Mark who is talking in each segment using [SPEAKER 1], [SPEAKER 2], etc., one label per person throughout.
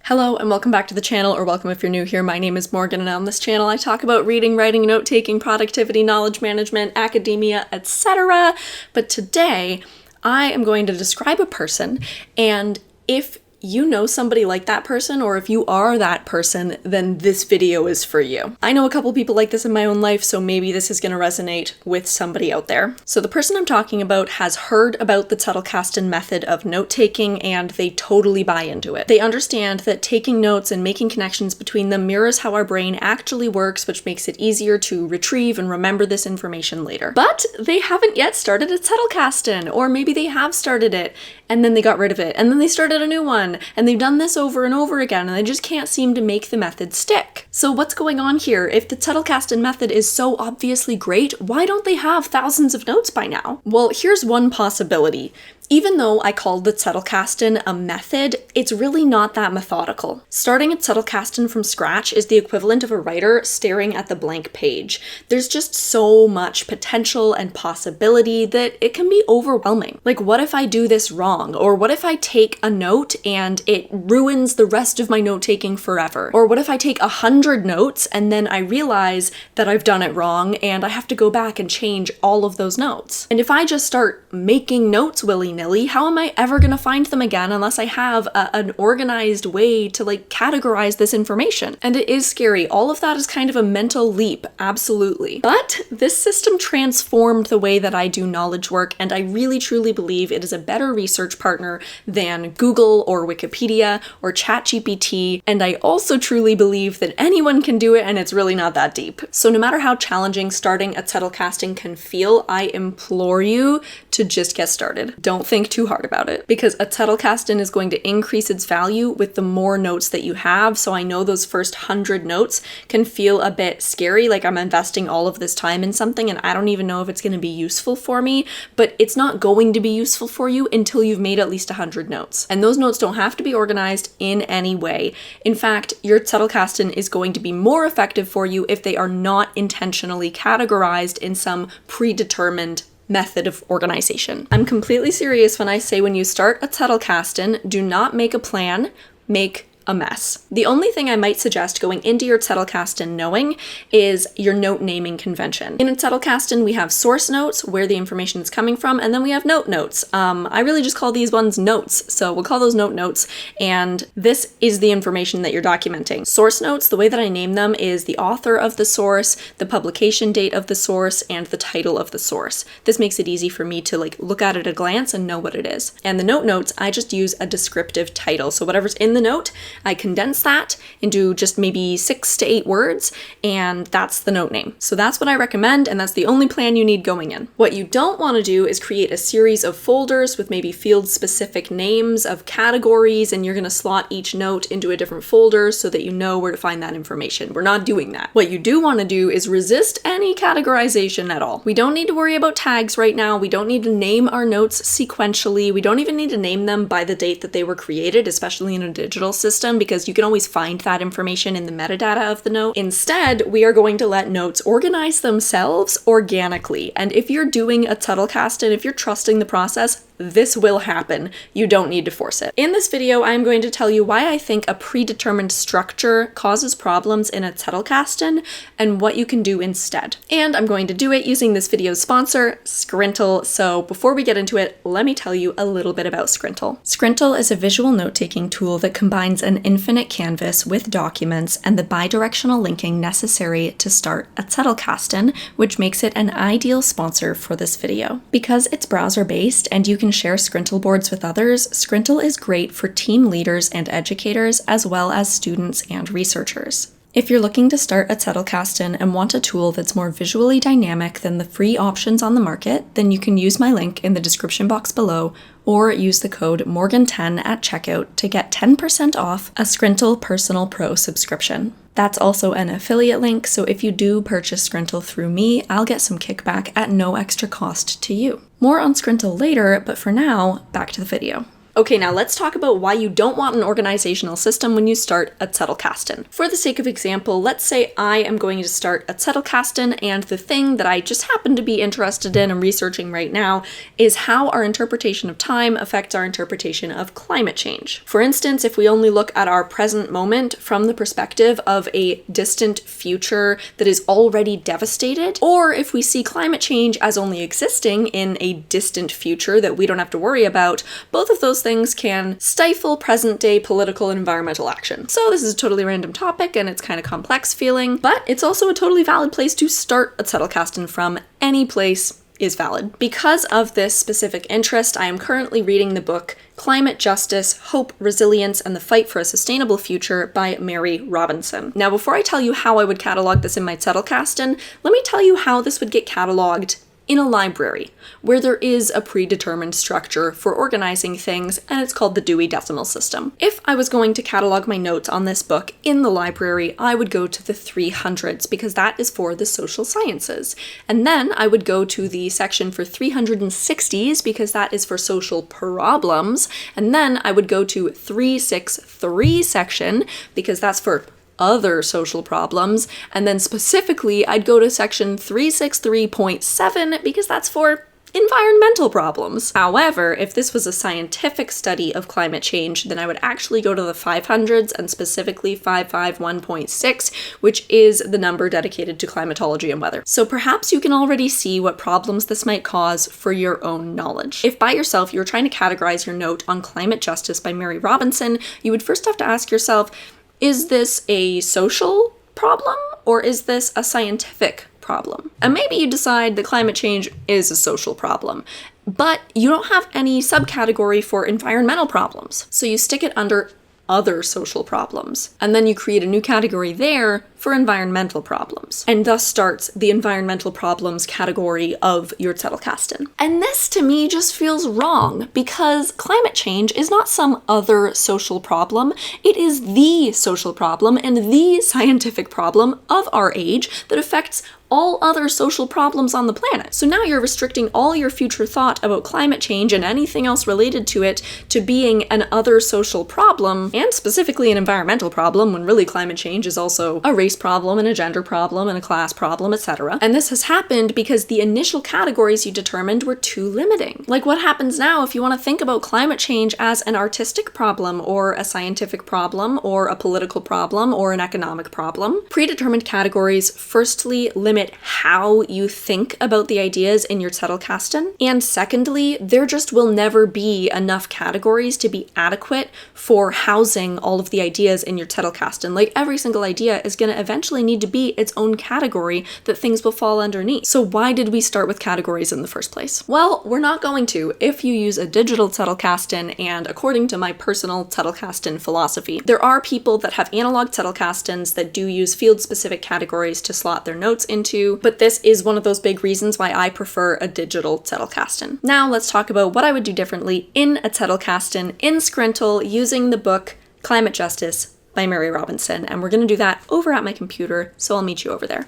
[SPEAKER 1] Hello and welcome back to the channel, or welcome if you're new here. My name is Morgan and on this channel I talk about reading, writing, note-taking, productivity, knowledge management, academia, etc. But today I am going to describe a person, and if you know somebody like that person, or if you are that person, then this video is for you. I know a couple people like this in my own life, so maybe this is going to resonate with somebody out there. So the person I'm talking about has heard about the zettelkasten method of note-taking, and they totally buy into it. They understand that taking notes and making connections between them mirrors how our brain actually works, which makes it easier to retrieve and remember this information later. But they haven't yet started a zettelkasten, or maybe they have started it, and then they got rid of it, and then they started a new one, and they've done this over and over again, and they just can't seem to make the method stick. So what's going on here? If the zettelkasten method is so obviously great, why don't they have thousands of notes by now? Well, here's one possibility. Even though I called the zettelkasten a method, it's really not that methodical. Starting a zettelkasten from scratch is the equivalent of a writer staring at the blank page. There's just so much potential and possibility that it can be overwhelming. Like, what if I do this wrong? Or what if I take a note and it ruins the rest of my note-taking forever? Or what if I take 100 notes and then I realize that I've done it wrong and I have to go back and change all of those notes? And if I just start making notes willy-nilly, how am I ever gonna find them again unless I have an organized way to categorize this information? And it is scary. All of that is kind of a mental leap, absolutely. But this system transformed the way that I do knowledge work, and I really truly believe it is a better research partner than Google or Wikipedia or ChatGPT, and I also truly believe that anyone can do it and it's really not that deep. So no matter how challenging starting a zettelkasten can feel, I implore you to just get started. Don't think too hard about it, because a zettelkasten is going to increase its value with the more notes that you have. So I know those first 100 notes can feel a bit scary, like I'm investing all of this time in something and I don't even know if it's going to be useful for me, but it's not going to be useful for you until you've made at least 100 notes. And those notes don't have to be organized in any way. In fact, your zettelkasten is going to be more effective for you if they are not intentionally categorized in some predetermined method of organization. I'm completely serious when I say when you start a zettelkasten, do not make a plan, make a mess. The only thing I might suggest going into your zettelkasten knowing is your note naming convention. In a zettelkasten, we have source notes, where the information is coming from, and then we have note notes. I really just call these ones notes, so we'll call those note notes, and this is the information that you're documenting. Source notes, the way that I name them is the author of the source, the publication date of the source, and the title of the source. This makes it easy for me to look at it at a glance and know what it is. And the note notes, I just use a descriptive title. So whatever's in the note, I condense that into just maybe 6 to 8 words, and that's the note name. So that's what I recommend, and that's the only plan you need going in. What you don't want to do is create a series of folders with maybe field-specific names of categories, and you're going to slot each note into a different folder so that you know where to find that information. We're not doing that. What you do want to do is resist any categorization at all. We don't need to worry about tags right now. We don't need to name our notes sequentially. We don't even need to name them by the date that they were created, especially in a digital system, because you can always find that information in the metadata of the note. Instead, we are going to let notes organize themselves organically. And if you're doing a zettelkasten, if you're trusting the process, this will happen. You don't need to force it. In this video, I'm going to tell you why I think a predetermined structure causes problems in a zettelkasten and what you can do instead. And I'm going to do it using this video's sponsor, Scrintal. So before we get into it, let me tell you a little bit about Scrintal. Scrintal is a visual note-taking tool that combines an infinite canvas with documents and the bidirectional linking necessary to start a zettelkasten, which makes it an ideal sponsor for this video. Because it's browser-based and you can share Scrintal boards with others, Scrintal is great for team leaders and educators, as well as students and researchers. If you're looking to start a zettelkasten and want a tool that's more visually dynamic than the free options on the market, then you can use my link in the description box below, or use the code Morgan10 at checkout to get 10% off a Scrintal Personal Pro subscription. That's also an affiliate link, so if you do purchase Scrintal through me, I'll get some kickback at no extra cost to you. More on Scrintal later, but for now, back to the video. Okay, now let's talk about why you don't want an organizational system when you start a zettelkasten. For the sake of example, let's say I am going to start a zettelkasten, and the thing that I just happen to be interested in and researching right now is how our interpretation of time affects our interpretation of climate change. For instance, if we only look at our present moment from the perspective of a distant future that is already devastated, or if we see climate change as only existing in a distant future that we don't have to worry about, both of those things can stifle present-day political and environmental action. So this is a totally random topic and it's kind of complex feeling, but it's also a totally valid place to start a zettelkasten from. Any place is valid. Because of this specific interest, I am currently reading the book Climate Justice, Hope, Resilience, and the Fight for a Sustainable Future by Mary Robinson. Now, before I tell you how I would catalog this in my zettelkasten, let me tell you how this would get cataloged in a library, where there is a predetermined structure for organizing things, and it's called the Dewey Decimal System. If I was going to catalog my notes on this book in the library, I would go to the 300s, because that is for the social sciences. And then I would go to the section for 360s, because that is for social problems. And then I would go to 363 section, because that's for other social problems, and then specifically I'd go to section 363.7 because that's for environmental problems. However, if this was a scientific study of climate change, then I would actually go to the 500s and specifically 551.6, which is the number dedicated to climatology and weather. So perhaps you can already see what problems this might cause for your own knowledge. If by yourself you're trying to categorize your note on Climate Justice by Mary Robinson, you would first have to ask yourself, is this a social problem or is this a scientific problem? And maybe you decide that climate change is a social problem, but you don't have any subcategory for environmental problems. So you stick it under other social problems, and then you create a new category there for environmental problems, and thus starts the environmental problems category of your zettelkasten. And this to me just feels wrong, because climate change is not some other social problem, it is the social problem and the scientific problem of our age that affects all other social problems on the planet. So now you're restricting all your future thought about climate change and anything else related to it to being an other social problem, and specifically an environmental problem, when really climate change is also a race problem and a gender problem and a class problem, etc. And this has happened because the initial categories you determined were too limiting. Like, what happens now if you want to think about climate change as an artistic problem or a scientific problem or a political problem or an economic problem? Predetermined categories firstly limit how you think about the ideas in your zettelkasten, and secondly, there just will never be enough categories to be adequate for housing all of the ideas in your zettelkasten. Like, every single idea is going to eventually need to be its own category that things will fall underneath. So why did we start with categories in the first place? Well, we're not going to if you use a digital zettelkasten, and according to my personal zettelkasten philosophy. There are people that have analog zettelkastens that do use field-specific categories to slot their notes into, but this is one of those big reasons why I prefer a digital zettelkasten. Now let's talk about what I would do differently in a zettelkasten in Scrintal using the book Climate Justice by Mary Robinson, and we're going to do that over at my computer, so I'll meet you over there.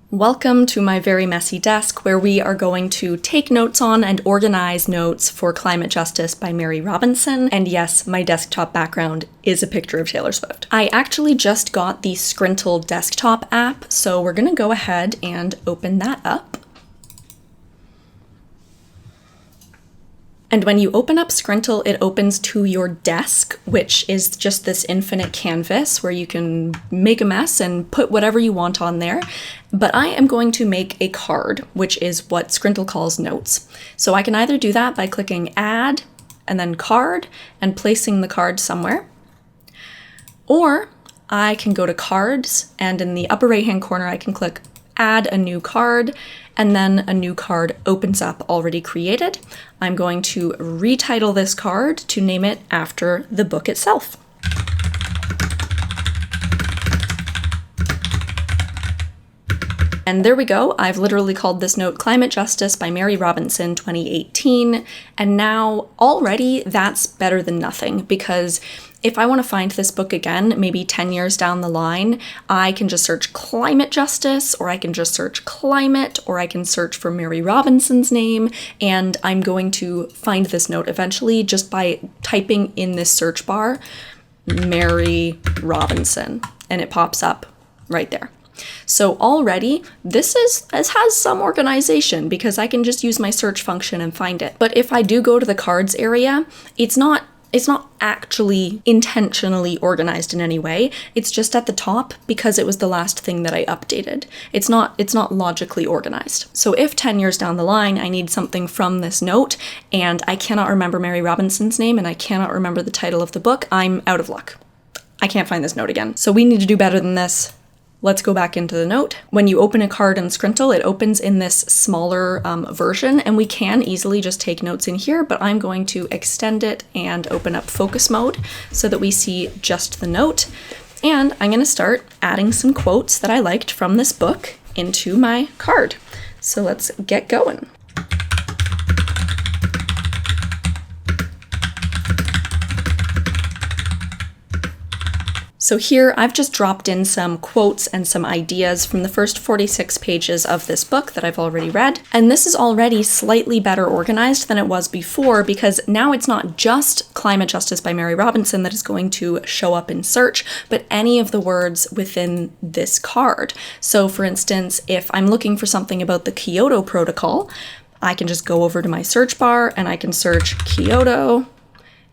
[SPEAKER 1] Welcome to my very messy desk, where we are going to take notes on and organize notes for Climate Justice by Mary Robinson. And yes, my desktop background is a picture of Taylor Swift. I actually just got the Scrintal desktop app, so we're gonna go ahead and open that up. And when you open up Scrintal, it opens to your desk, which is just this infinite canvas where you can make a mess and put whatever you want on there. But I am going to make a card, which is what Scrintal calls notes. So I can either do that by clicking Add and then Card and placing the card somewhere, or I can go to Cards, and in the upper right-hand corner, I can click Add a new card, and then a new card opens up already created. I'm going to retitle this card to name it after the book itself. And there we go. I've literally called this note Climate Justice by Mary Robinson 2018. And now already that's better than nothing, because if I want to find this book again, maybe 10 years down the line, I can just search climate justice, or I can just search climate, or I can search for Mary Robinson's name, and I'm going to find this note eventually just by typing in this search bar, Mary Robinson, and it pops up right there. So already, this has some organization because I can just use my search function and find it. But if I do go to the cards area, it's not actually intentionally organized in any way. It's just at the top because it was the last thing that I updated. It's not logically organized. So if 10 years down the line I need something from this note and I cannot remember Mary Robinson's name and I cannot remember the title of the book, I'm out of luck. I can't find this note again. So we need to do better than this. Let's go back into the note. When you open a card in Scrintal, it opens in this smaller version, and we can easily just take notes in here, but I'm going to extend it and open up focus mode so that we see just the note. And I'm gonna start adding some quotes that I liked from this book into my card. So let's get going. So here I've just dropped in some quotes and some ideas from the first 46 pages of this book that I've already read. And this is already slightly better organized than it was before because now it's not just Climate Justice by Mary Robinson that is going to show up in search, but any of the words within this card. So for instance, if I'm looking for something about the Kyoto Protocol, I can just go over to my search bar and I can search Kyoto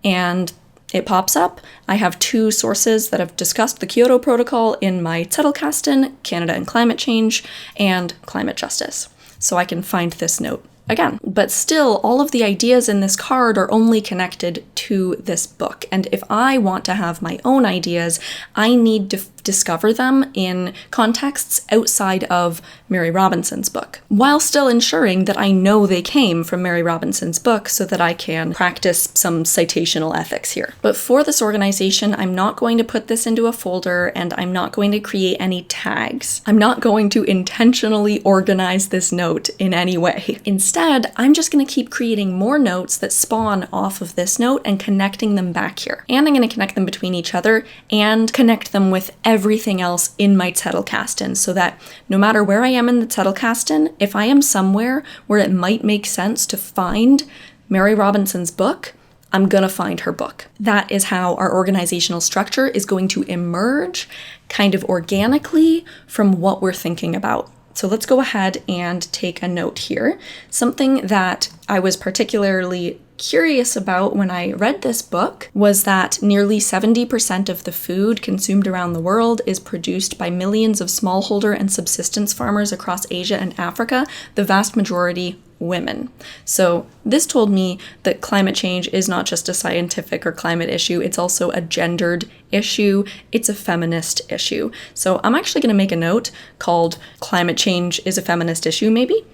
[SPEAKER 1] and it pops up. I have two sources that have discussed the Kyoto Protocol in my zettelkasten, Canada and Climate Change, and Climate Justice. So I can find this note again. But still, all of the ideas in this card are only connected to this book. And if I want to have my own ideas, I need to discover them in contexts outside of Mary Robinson's book, while still ensuring that I know they came from Mary Robinson's book so that I can practice some citational ethics here. But for this organization, I'm not going to put this into a folder and I'm not going to create any tags. I'm not going to intentionally organize this note in any way. Instead, I'm just going to keep creating more notes that spawn off of this note and connecting them back here. And I'm going to connect them between each other and connect them with everything else in my zettelkasten so that no matter where I am in the zettelkasten, if I am somewhere where it might make sense to find Mary Robinson's book, I'm gonna find her book. That is how our organizational structure is going to emerge kind of organically from what we're thinking about. So let's go ahead and take a note here. Something that I was particularly curious about when I read this book was that nearly 70% of the food consumed around the world is produced by millions of smallholder and subsistence farmers across Asia and Africa, the vast majority women. So this told me that climate change is not just a scientific or climate issue, it's also a gendered issue, it's a feminist issue. So I'm actually going to make a note called Climate Change is a Feminist Issue, maybe.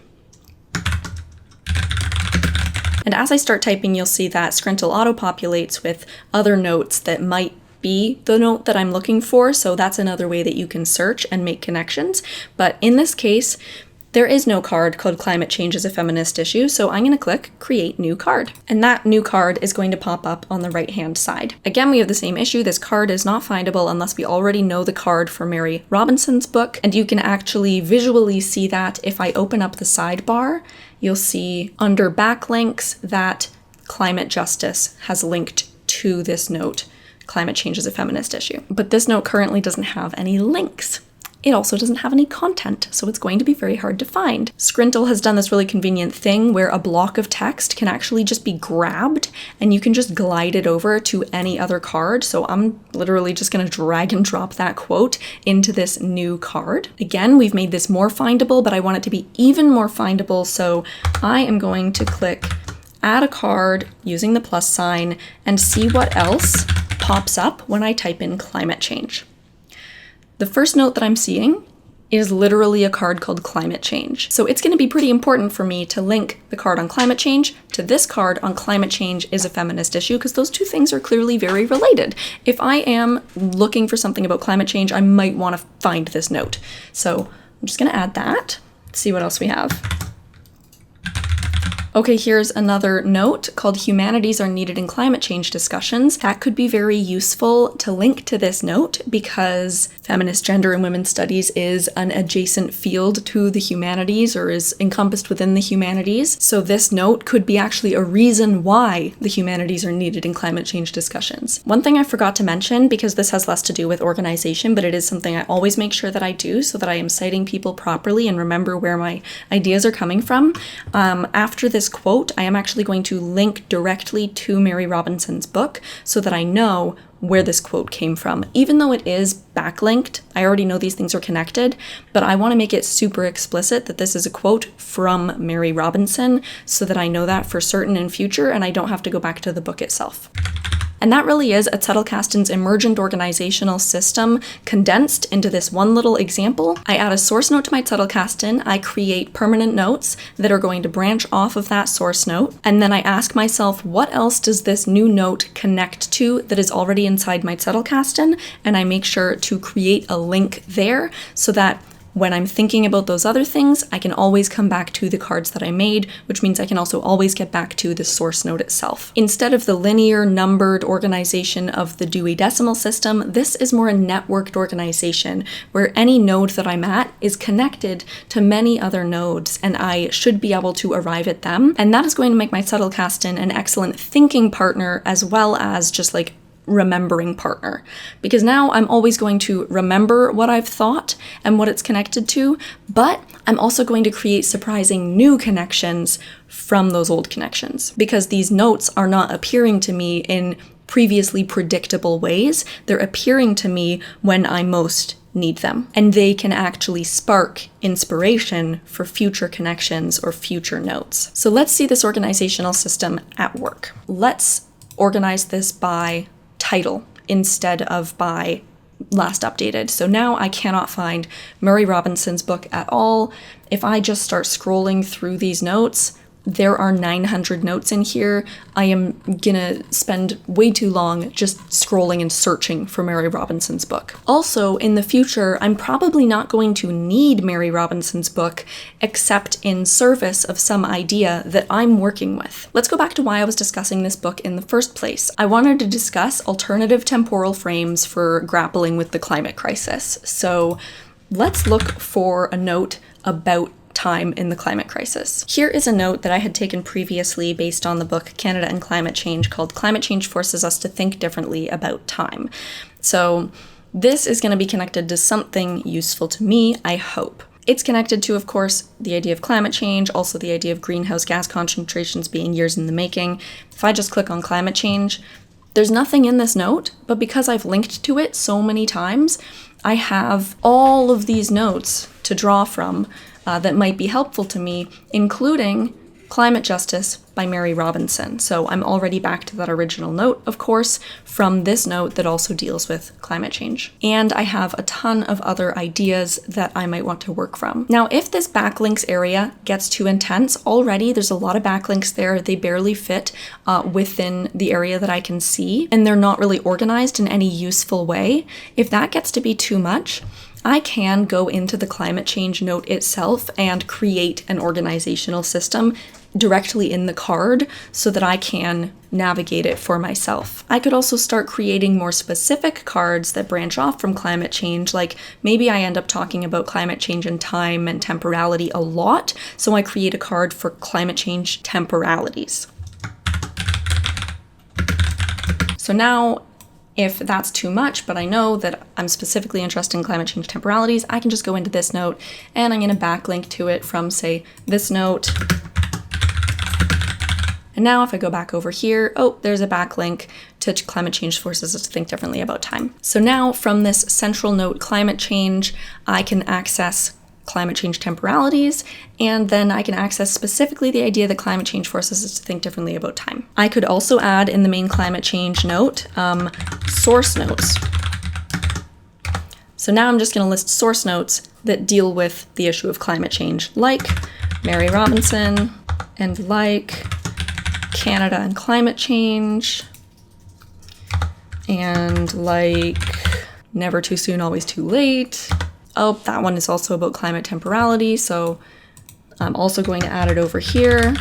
[SPEAKER 1] And as I start typing, you'll see that Scrintal auto-populates with other notes that might be the note that I'm looking for, so that's another way that you can search and make connections. But in this case, there is no card called Climate Change is a Feminist Issue, so I'm going to click Create New Card. And that new card is going to pop up on the right-hand side. Again, we have the same issue. This card is not findable unless we already know the card for Mary Robinson's book, and you can actually visually see that if I open up the sidebar. You'll see under backlinks that Climate Justice has linked to this note, Climate Change is a Feminist Issue. But this note currently doesn't have any links. It also doesn't have any content, so it's going to be very hard to find. Scrintal has done this really convenient thing where a block of text can actually just be grabbed and you can just glide it over to any other card. So I'm literally just going to drag and drop that quote into this new card. Again, we've made this more findable, but I want it to be even more findable, so I am going to click Add a Card using the plus sign and see what else pops up when I type in climate change. The first note that I'm seeing is literally a card called Climate Change. So it's going to be pretty important for me to link the card on climate change to this card on Climate Change is a Feminist Issue, because those two things are clearly very related. If I am looking for something about climate change, I might want to find this note. So I'm just gonna add that. Let's see what else we have. Okay, here's another note called Humanities Are Needed in Climate Change Discussions. That could be very useful to link to this note because feminist gender and women's studies is an adjacent field to the humanities or is encompassed within the humanities. So this note could be actually a reason why the humanities are needed in climate change discussions. One thing I forgot to mention, because this has less to do with organization, but it is something I always make sure that I do so that I am citing people properly and remember where my ideas are coming from. After this quote, I am actually going to link directly to Mary Robinson's book so that I know where this quote came from. Even though it is backlinked, I already know these things are connected, but I want to make it super explicit that this is a quote from Mary Robinson so that I know that for certain in future and I don't have to go back to the book itself. And that really is a zettelkasten's emergent organizational system condensed into this one little example. I add a source note to my zettelkasten, I create permanent notes that are going to branch off of that source note, and then I ask myself, what else does this new note connect to that is already inside my zettelkasten? And I make sure to create a link there so that when I'm thinking about those other things, I can always come back to the cards that I made, which means I can also always get back to the source note itself. Instead of the linear numbered organization of the Dewey Decimal System, this is more a networked organization where any node that I'm at is connected to many other nodes and I should be able to arrive at them. And that is going to make my zettelkasten an excellent thinking partner as well as just like remembering partner, because now I'm always going to remember what I've thought and what it's connected to, but I'm also going to create surprising new connections from those old connections because these notes are not appearing to me in previously predictable ways. They're appearing to me when I most need them, and they can actually spark inspiration for future connections or future notes. So let's see this organizational system at work. Let's organize this by title instead of by last updated. So now I cannot find Mary Robinson's book at all. If I just start scrolling through these notes, there are 900 notes in here. I am gonna spend way too long just scrolling and searching for Mary Robinson's book. Also, in the future, I'm probably not going to need Mary Robinson's book except in service of some idea that I'm working with. Let's go back to why I was discussing this book in the first place. I wanted to discuss alternative temporal frames for grappling with the climate crisis. So let's look for a note about time in the climate crisis. Here is a note that I had taken previously based on the book Canada and Climate Change called Climate Change Forces Us to Think Differently About Time. So this is going to be connected to something useful to me, I hope. It's connected to, of course, the idea of climate change, also the idea of greenhouse gas concentrations being years in the making. If I just click on climate change, there's nothing in this note, but because I've linked to it so many times, I have all of these notes to draw from that might be helpful to me, including Climate Justice by Mary Robinson. So I'm already back to that original note, of course, from this note that also deals with climate change. And I have a ton of other ideas that I might want to work from. Now, if this backlinks area gets too intense, already there's a lot of backlinks there. They barely fit within the area that I can see, and they're not really organized in any useful way. If that gets to be too much, I can go into the climate change note itself and create an organizational system directly in the card so that I can navigate it for myself. I could also start creating more specific cards that branch off from climate change, like maybe I end up talking about climate change and time and temporality a lot, so I create a card for climate change temporalities. So now, if that's too much, but I know that I'm specifically interested in climate change temporalities, I can just go into this note and I'm going to backlink to it from, say, this note. And now if I go back over here, oh, there's a backlink to Climate Change Forces Us to Think Differently About Time. So now from this central note, climate change, I can access climate change temporalities, and then I can access specifically the idea that climate change forces us to think differently about time. I could also add in the main climate change note, source notes. So now I'm just going to list source notes that deal with the issue of climate change, like Mary Robinson, and like Canada and climate change, and like Never Too Soon, Always Too Late, Oh, that one is also about climate temporality, so I'm also going to add it over here.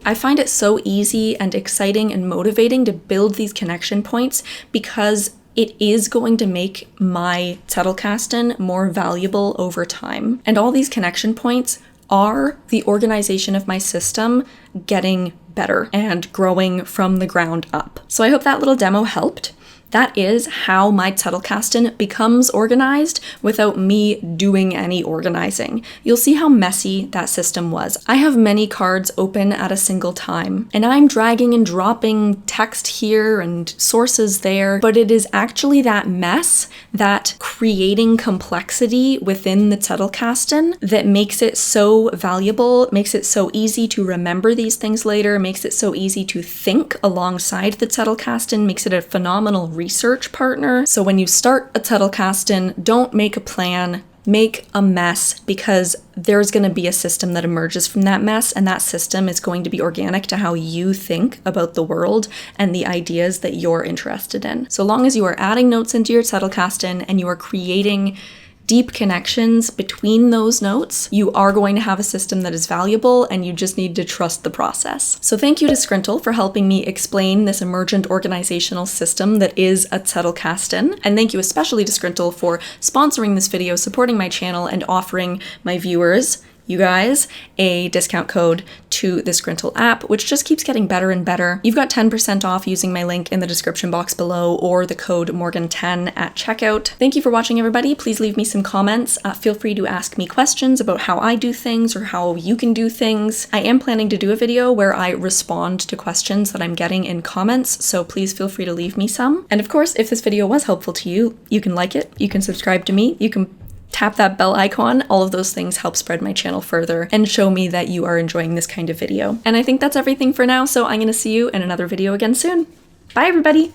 [SPEAKER 1] I find it so easy and exciting and motivating to build these connection points because it is going to make my zettelkasten more valuable over time. And all these connection points are the organization of my system getting better and growing from the ground up. So I hope that little demo helped. That is how my zettelkasten becomes organized without me doing any organizing. You'll see how messy that system was. I have many cards open at a single time, and I'm dragging and dropping text here and sources there, but it is actually that mess, that creating complexity within the zettelkasten that makes it so valuable, makes it so easy to remember these things later, makes it so easy to think alongside the zettelkasten, makes it a phenomenal research partner. So when you start a zettelkasten, don't make a plan, make a mess, because there's going to be a system that emerges from that mess, and that system is going to be organic to how you think about the world and the ideas that you're interested in. So long as you are adding notes into your zettelkasten and you are creating deep connections between those notes, you are going to have a system that is valuable, and you just need to trust the process. So thank you to Scrintal for helping me explain this emergent organizational system that is a zettelkasten. And thank you especially to Scrintal for sponsoring this video, supporting my channel, and offering my viewers, you guys, a discount code to the Scrintal app, which just keeps getting better and better. You've got 10% off using my link in the description box below, or the code Morgan10 at checkout. Thank you for watching, everybody. Please leave me some comments. Feel free to ask me questions about how I do things or how you can do things. I am planning to do a video where I respond to questions that I'm getting in comments, so please feel free to leave me some. And of course, if this video was helpful to you, you can like it, you can subscribe to me, you can tap that bell icon. All of those things help spread my channel further and show me that you are enjoying this kind of video. And I think that's everything for now, so I'm going to see you in another video again soon. Bye, everybody!